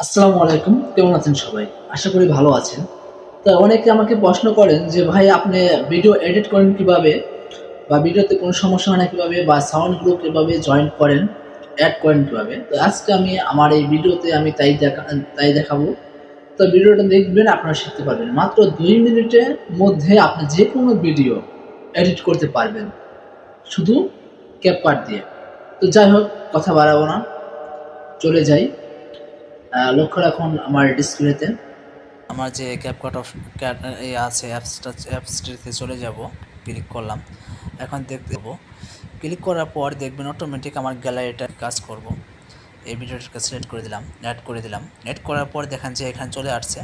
আসসালামু আলাইকুম। কেমন আছেন সবাই? আশা করি ভালো আছেন। তো অনেকে আমাকে প্রশ্ন করেন যে, "ভাই আপনি ভিডিও এডিট করেন কিভাবে? বা ভিডিওতে কোনো সমস্যা হয় না কিভাবে? বা সাউন্ড গুলো কিভাবে জয়েন করেন, এড করেন কিভাবে?" তো আজকে আমি আমার এই ভিডিওতে আমি তাই দেখাবো। তো ভিডিওটা দেখবেন আপনারা শিখতে পারবেন। মাত্র ২ মিনিটের মধ্যে আপনি যেকোনো ভিডিও এডিট করতে পারবেন। শুধু CapCut দিয়ে। তো যাই হোক কথা বাড়াবো না। চলে যাই। লক্ষ্য রাখুন আমার ডিসপ্লেতে। আমার যে ক্যাপকাট আছে অ্যাপসটিতে চলে যাব, ক্লিক করলাম। এখন দেখতে পাবো, ক্লিক করার পর দেখবেন অটোমেটিক আমার গ্যালারিটা কাজ করব। এই ভিডিওটাকে সিলেক্ট করে দিলাম, অ্যাড করার পর দেখেন যে এখানে চলে আসছে।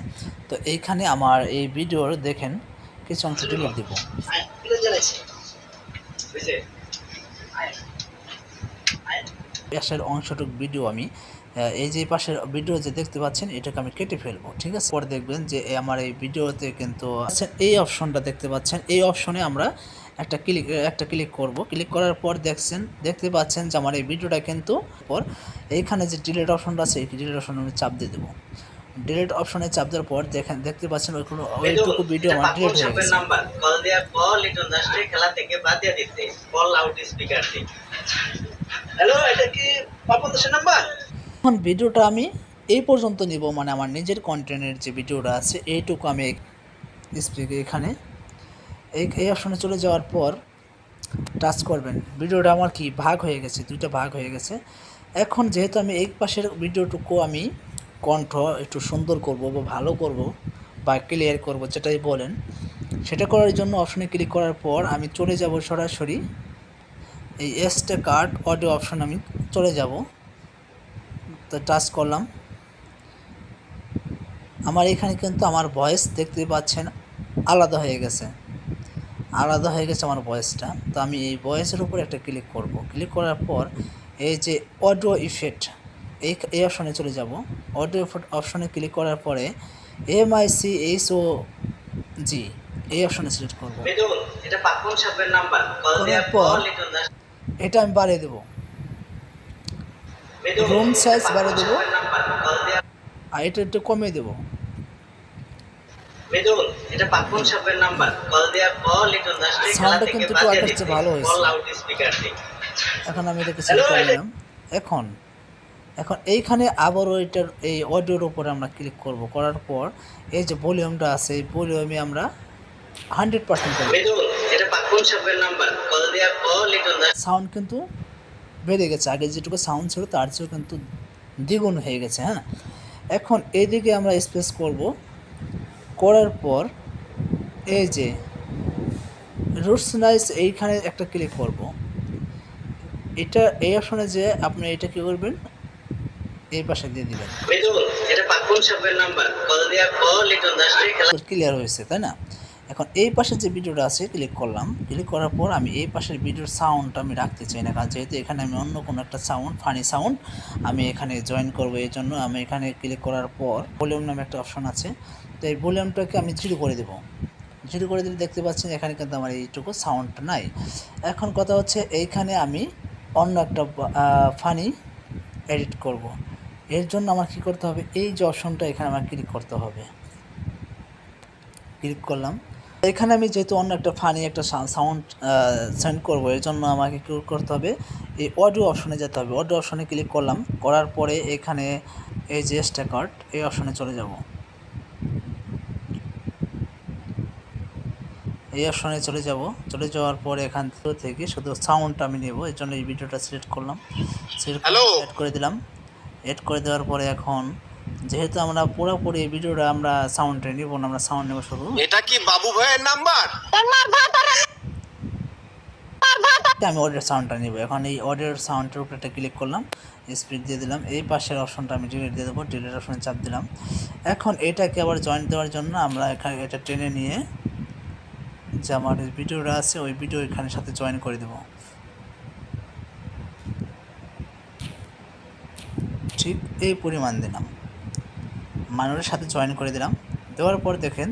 তো এইখানে আমার এই ভিডিওর দেখেন কিছু অংশ ডিলিট দিব। পাশের অংশটুক ভিডিও আমি এই যে পাশের ভিডিও যে দেখতে পাচ্ছেন এটাকে আমি কেটে ফেলবো, ঠিক আছে। পরে দেখবেন যে আমার এই ভিডিওতে কিন্তু এই অপশনটা দেখতে পাচ্ছেন, এই অপশনে আমরা একটা ক্লিক করব। ক্লিক করার পর দেখতে পাচ্ছেন যে আমার এই ভিডিওটা কিন্তু পর এইখানে যে ডিলিট অপশনটা আছে এই ডিলিট অপশনে আমি চাপ দিয়ে দেবো। ডিলিট অপশনে চাপ দেওয়ার পর দেখতে পাচ্ছেন ওইটুকু ভিডিও আমার ডিলিট হয়ে গেছে। নাম্বার কল দেওয়ার পর লিটন দাসকে খেলা থেকে বাদ দিয়ে দিতে কল আউট স্পিকার দিয়ে। হ্যালো, এটা কি পাপন দাসের নাম্বার? এখন ভিডিওটা আমি এই পর্যন্ত নিব, মানে আমার নিজের কন্টেন্টের যে ভিডিওটা আছে এইটুকু আমি এখানে এই অপশনে চলে যাওয়ার পর টাচ করবেন। ভিডিওটা আমার কি ভাগ হয়ে গেছে, দুইটা ভাগ হয়ে গেছে। এখন যেহেতু আমি এই পাশের ভিডিওটুকু আমি কণ্ঠ একটু সুন্দর করব বা ভালো করব বা ক্লিয়ার করব, যেটাই বলেন, সেটা করার জন্য অপশনে ক্লিক করার পর আমি চলে যাব সরাসরি এই কার্ড অডিও অপশন আমি চলে যাব। তো টাচ করলাম। আমার এখানে কিন্তু আমার ভয়েস দেখতে পাচ্ছেন আলাদা হয়ে গেছে আমার ভয়েসটা। তো আমি এই ভয়েসের উপর একটা ক্লিক করব। ক্লিক করার পর এই যে অডিও ইফেক্ট এই অপশনে চলে যাব। অডিও ইফেক্ট অপশনে ক্লিক করার পরে MICHOG এই অপশনে সিলেক্ট করব। এটা পাপন সাহেবের নাম্বার কল দেওয়ার পর লিটন দাস এটা আমি বাড়িয়ে দেব, রুম সাইজ বাড়িয়ে দেব, আর এটা একটু কমিয়ে দেব। এটা পাপন সাহেবের নাম্বার কল দেওয়ার পর লিটন দাসকে খেলা সাউন্ডটা থেকে কিন্তু বাদ একটু দিয়ে আগের দিতে চেয়ে ভালো হয়েছে। কল আউট স্পিকার দিয়ে। এখন আমি এটাকে সিলেক্ট করে নিলাম। এখন এইখানে আবারও এটার এই অডিওর উপরে আমরা ক্লিক করব। করার পর এই যে ভলিউমটা আছে এই ভলিউমে আমরা 100% করব। এটা পাপন সাহেবের নাম্বার কল দেওয়ার পর লিটন দাস সাউন্ড কিন্তু বেড়ে গেছে, আগে যেটুকু সাউন্ড ছিল তার চেয়েও কিন্তু দ্বিগুণ হয়ে গেছে। হ্যাঁ, এখন এইদিকে আমরা স্পেস করব। করার পর এই যে রুটস নাইস এইখানে একটা ক্লিক করব। এই অপশনে যে আপনি এটা কি করবেন, এই পাশে দিয়ে দিবেন। এটা পাপন সাহেবের নাম্বার কল দেওয়ার পর লিটন দাসকে খেলা ক্লিয়ার হয়েছে, তাই না? এখন এই পাশের যে ভিডিওটা আছে ক্লিক করলাম। ক্লিক করার পর আমি এই পাশের ভিডিওর সাউন্ডটা আমি রাখতে চাই না, কারণ যেহেতু এখানে আমি অন্য কোনো একটা ফানি সাউন্ড আমি এখানে জয়েন করবো। এই জন্য আমি এখানে ক্লিক করার পর ভলিউম নামে একটা অপশন আছে, তো এই ভলিউমটাকে আমি জিরো করে দেবো। জিরো করে দিলে দেখতে পাচ্ছেন এখানে কিন্তু আমার এইটুকু সাউন্ডটা নাই। এখন কথা হচ্ছে এইখানে আমি অন্য একটা ফানি এডিট করব। এর জন্য আমার কি করতে হবে, এই যে অপশনটা এখানে আমার ক্লিক করতে হবে। ক্লিক করলাম। এখানে আমি যেহেতু অন্য একটা ফানি একটা সাউন্ড সেন্ড করবো, এর জন্য আমাকে কী করতে হবে, এই অডিও অপশনে যেতে হবে। অডিও অপশনে ক্লিক করলাম। করার পরে এখানে এই যে কার্ড এই অপশনে চলে যাব। এই অপশনে চলে যাওয়ার পরে এখান থেকে শুধু সাউন্ডটা আমি নেব। এর জন্য এই ভিডিওটা সিলেক্ট করলাম, অ্যাড করে দিলাম। অ্যাড করে দেওয়ার পরে এখন যেহেতু আমরা পুরোপুরি এই ভিডিওটা আমরা সাউন্ডে নিব না, আমরা সাউন্ড নেব শুধু। এটা কি বাবু ভাইয়ের নাম্বার? আমি অডিওর সাউন্ডটা নিব। এখন এই অডিওর সাউন্ডের উপরে একটা ক্লিক করলাম, স্পিড দিয়ে দিলাম। এই পাশের অপশনটা আমি ডিলিট দিয়ে দেবো, ডিলিট অপশনে চাপ দিলাম। এখন এটাকে আবার জয়েন্ট দেওয়ার জন্য আমরা এখানে এটা টেনে নিয়ে যে আমার ভিডিওটা আছে ওই ভিডিও এখানে সাথে জয়েন করে দেব। ঠিক এই পরিমাণ দিলাম, মানুষের সাথে জয়েন করে দিলাম। দেওয়ার পর দেখেন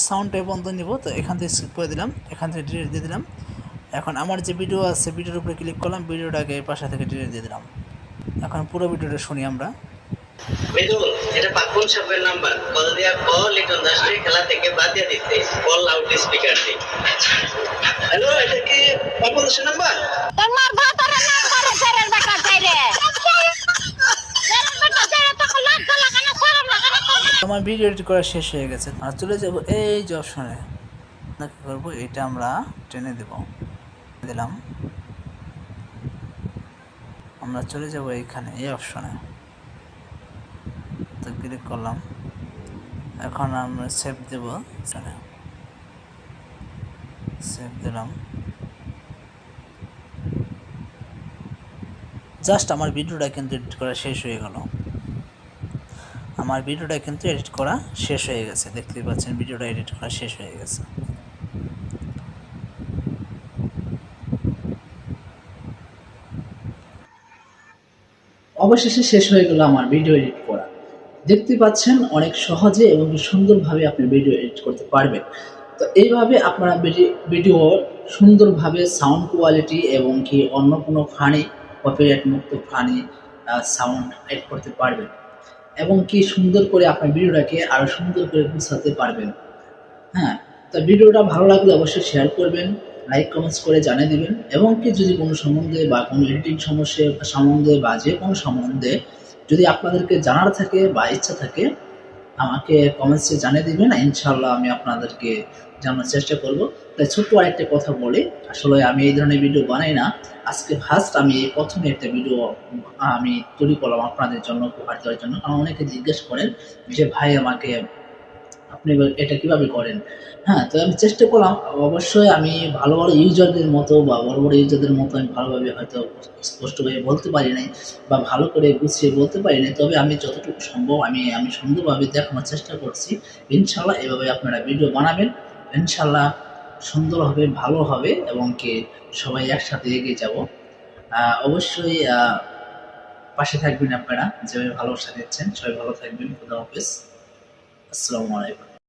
সাউন্ডটা বন্ধ নিব। তো এখান থেকে স্কিপ করে দিলাম, এখান থেকে ডিলিট দিয়ে দিলাম। এখন আমার যে ভিডিও আছে ভিডিওর উপরে ক্লিক করলাম, ভিডিওটাকে এই পাশে থেকে টেনে দিয়ে দিলাম। এখন পুরো ভিডিওটা শুনি আমরা। মৃদুল, এটা পাকুন সাহেবের নাম্বার। কল দেওয়ার পর লিটন দাসকে খেলা থেকে বাদ দিয়ে দিতে কল লাউড স্পিকার দিয়ে। হ্যালো, এটা কি পাকুন দাসের নাম্বার? তোমার ভাতারে নাম্বারে ছেড়ে বেটা ছেড়ে আমার ভিডিও এডিট করা শেষ হয়ে গেছে, আর চলে যাব এই যে অপশনে। কি করবো, এটা আমরা টেনে দেব, দিলাম। আমরা চলে যাব এইখানে এই অপশনে, তো ক্লিক করলাম। এখন আমরা সেভ দেব, সেভ দিলাম। জাস্ট আমার ভিডিওটা কিন্তু এডিট করা শেষ হয়ে গেল। আমার ভিডিওটা কিন্তু এডিট করা শেষ হয়ে গেছে, দেখতেই পাচ্ছেন ভিডিওটা এডিট করা শেষ হয়ে গেছে। অবশেষে শেষ হয়ে গেল আমার ভিডিও এডিট করা। দেখতে পাচ্ছেন অনেক সহজে এবং সুন্দরভাবে আপনি ভিডিও এডিট করতে পারবেন। তো এইভাবে আপনারা ভিডিও সুন্দরভাবে সাউন্ড কোয়ালিটি এবং কি অন্য কোনো ফানি, কপিরাইট মুক্ত ফানি সাউন্ড এড করতে পারবেন এবং কি সুন্দর করে আপনার ভিডিওটাকে আরও সুন্দর করে গুছাতে পারবেন। হ্যাঁ, তো ভিডিওটা ভালো লাগলে অবশ্যই শেয়ার করবেন, লাইক কমেন্টস করে জানিয়ে দিবেন এবং কি যদি কোনো সম্বন্ধে বা কোনো এডিটিং সমস্যা সম্বন্ধে বা যে কোনো সম্বন্ধে যদি আপনাদেরকে জানার থাকে বা ইচ্ছা থাকে আমাকে কমেন্টসে জানিয়ে দিবেন, ইনশাআল্লাহ আমি আপনাদেরকে জানার চেষ্টা করব। তাই ছোট্ট আরেকটা কথা বলি, আসলে আমি এই ধরনের ভিডিও বানাই না, আজকে ফার্স্ট আমি এই প্রথমে একটা ভিডিও আমি তৈরি করলাম আপনাদের জন্য, উপহার দেওয়ার জন্য। কারণ অনেকে জিজ্ঞেস করেন যে ভাই আমাকে আপনি এটা কিভাবে করেন। হ্যাঁ, তো আমি চেষ্টা করলাম, অবশ্যই আমি ভালো ভালো ইউজারদের মতো বা বড় বড় ইউজারদের মতো আমি ভালোভাবে হয়তো স্পষ্টভাবে বলতে পারি নাই বা ভালো করে গুছিয়ে বলতে পারি নাই, তবে আমি যতটুকু সম্ভব আমি সুন্দরভাবে দেখানোর চেষ্টা করছি। ইনশাল্লাহ এভাবে আপনারা ভিডিও বানাবেন, ইনশাল্লাহ সুন্দর হবে, ভালো হবে এবং কি সবাই একসাথে এগিয়ে যাব। অবশ্যই পাশে থাকবেন আপনারা, যেভাবে ভালোবাসা দিচ্ছেন। সবাই ভালো থাকবেন। খুদা হাফেজ, আসসালামু আলাইকুম।